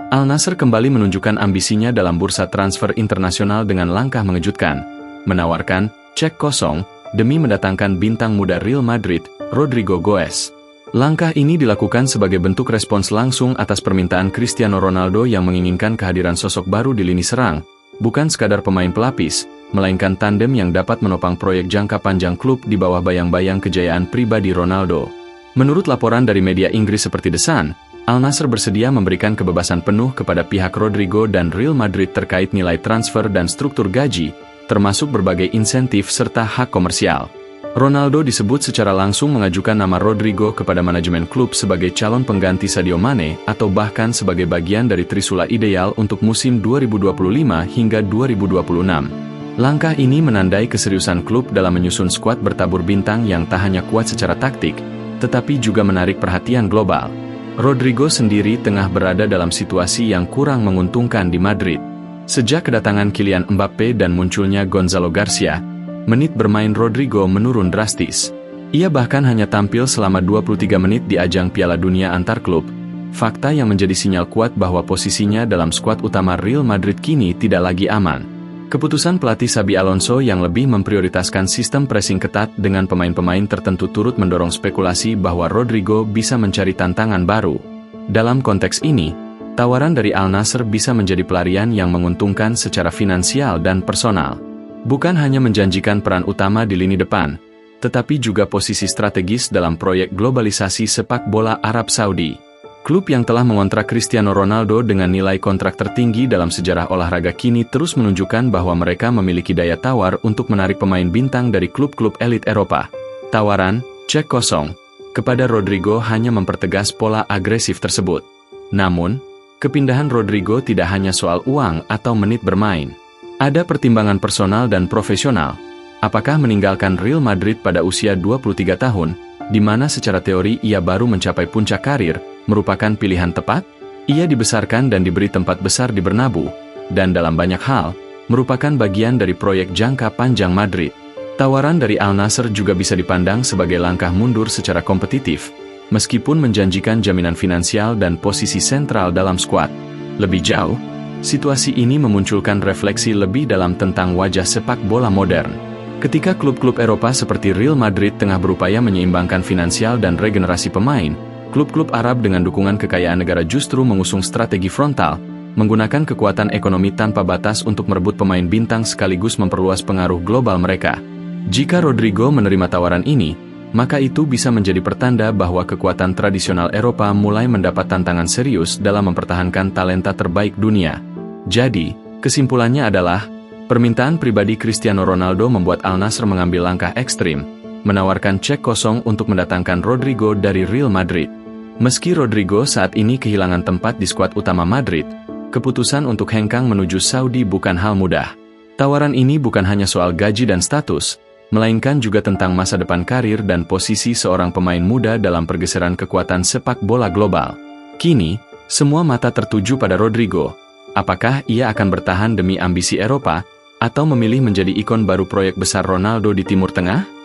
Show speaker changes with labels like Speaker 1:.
Speaker 1: Al Nassr kembali menunjukkan ambisinya dalam bursa transfer internasional dengan langkah mengejutkan, menawarkan cek kosong demi mendatangkan bintang muda Real Madrid, Rodrygo Goes. Langkah ini dilakukan sebagai bentuk respons langsung atas permintaan Cristiano Ronaldo yang menginginkan kehadiran sosok baru di lini serang, bukan sekadar pemain pelapis, melainkan tandem yang dapat menopang proyek jangka panjang klub di bawah bayang-bayang kejayaan pribadi Ronaldo. Menurut laporan dari media Inggris seperti The Sun, Al Nassr bersedia memberikan kebebasan penuh kepada pihak Rodrygo dan Real Madrid terkait nilai transfer dan struktur gaji, termasuk berbagai insentif serta hak komersial. Ronaldo disebut secara langsung mengajukan nama Rodrygo kepada manajemen klub sebagai calon pengganti Sadio Mane atau bahkan sebagai bagian dari trisula ideal untuk musim 2025 hingga 2026. Langkah ini menandai keseriusan klub dalam menyusun skuad bertabur bintang yang tak hanya kuat secara taktik, tetapi juga menarik perhatian global. Rodrygo sendiri tengah berada dalam situasi yang kurang menguntungkan di Madrid. Sejak kedatangan Kylian Mbappe dan munculnya Gonzalo Garcia, menit bermain Rodrygo menurun drastis. Ia bahkan hanya tampil selama 23 menit di ajang Piala Dunia antar klub, fakta yang menjadi sinyal kuat bahwa posisinya dalam skuad utama Real Madrid kini tidak lagi aman. Keputusan pelatih Xabi Alonso yang lebih memprioritaskan sistem pressing ketat dengan pemain-pemain tertentu turut mendorong spekulasi bahwa Rodrygo bisa mencari tantangan baru. Dalam konteks ini, tawaran dari Al Nassr bisa menjadi pelarian yang menguntungkan secara finansial dan personal. Bukan hanya menjanjikan peran utama di lini depan, tetapi juga posisi strategis dalam proyek globalisasi sepak bola Arab Saudi. Klub yang telah mengontrak Cristiano Ronaldo dengan nilai kontrak tertinggi dalam sejarah olahraga kini terus menunjukkan bahwa mereka memiliki daya tawar untuk menarik pemain bintang dari klub-klub elit Eropa. Tawaran, cek kosong, kepada Rodrygo hanya mempertegas pola agresif tersebut. Namun, kepindahan Rodrygo tidak hanya soal uang atau menit bermain. Ada pertimbangan personal dan profesional. Apakah meninggalkan Real Madrid pada usia 23 tahun, di mana secara teori ia baru mencapai puncak karir, merupakan pilihan tepat? Ia dibesarkan dan diberi tempat besar di Bernabeu, dan dalam banyak hal, merupakan bagian dari proyek jangka panjang Madrid. Tawaran dari Al Nassr juga bisa dipandang sebagai langkah mundur secara kompetitif, meskipun menjanjikan jaminan finansial dan posisi sentral dalam skuad. Lebih jauh, situasi ini memunculkan refleksi lebih dalam tentang wajah sepak bola modern. Ketika klub-klub Eropa seperti Real Madrid tengah berupaya menyeimbangkan finansial dan regenerasi pemain, klub-klub Arab dengan dukungan kekayaan negara justru mengusung strategi frontal, menggunakan kekuatan ekonomi tanpa batas untuk merebut pemain bintang sekaligus memperluas pengaruh global mereka. Jika Rodrygo menerima tawaran ini, maka itu bisa menjadi pertanda bahwa kekuatan tradisional Eropa mulai mendapat tantangan serius dalam mempertahankan talenta terbaik dunia. Jadi, kesimpulannya adalah, permintaan pribadi Cristiano Ronaldo membuat Al Nassr mengambil langkah ekstrim, menawarkan cek kosong untuk mendatangkan Rodrygo dari Real Madrid. Meski Rodrygo saat ini kehilangan tempat di skuad utama Madrid, keputusan untuk hengkang menuju Saudi bukan hal mudah. Tawaran ini bukan hanya soal gaji dan status, melainkan juga tentang masa depan karir dan posisi seorang pemain muda dalam pergeseran kekuatan sepak bola global. Kini, semua mata tertuju pada Rodrygo. Apakah ia akan bertahan demi ambisi Eropa, atau memilih menjadi ikon baru proyek besar Ronaldo di Timur Tengah?